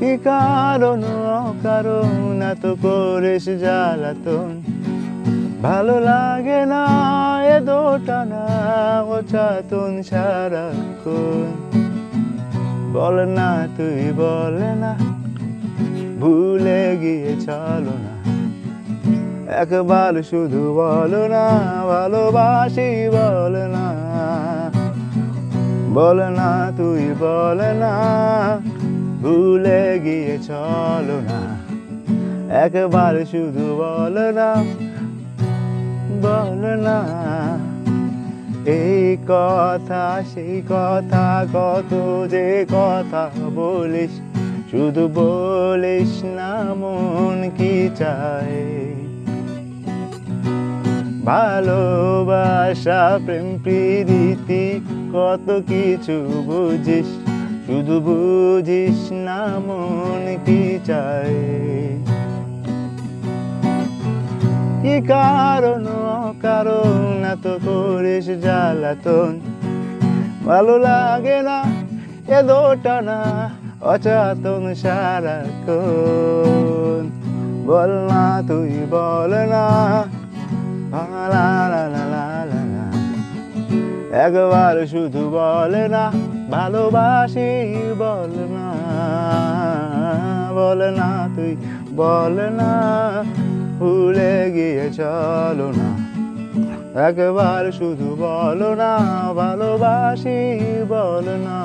কি কারণ অকারণ এত করিস জ্বালাতন, ভালো লাগে না এ দোটানা অচাতন সারাক্ষণ। বল না তুই বল না, ভুলে গিয়ে চলো না, একবার শুধু বলো না ভালোবাসি বল না। বল না তুই বল না, ভুলে গিয়ে চলো না, একবার শুধু বল না, বল না। এই কথা সেই কথা কত যে কথা বলিস, শুধু বলিস না মন কি চায়। ভালোবাসা প্রেম প্রীতি কত কিছু বুঝিস, শুধু বুঝিস না মন কি চায়। কি কারণ অকারণ এত করিস জ্বালাতন, ভালো লাগে না এ দোটানা অচাতন সারাক্ষণ। বল না তুই বল না, লা লা লা লা লা লা, একবার শুধু বল না ভালোবাসি বল না। বল না তুই বল না, ভুলে গিয়ে চলো না, একবার শুধু বলো না ভালোবাসি বল না।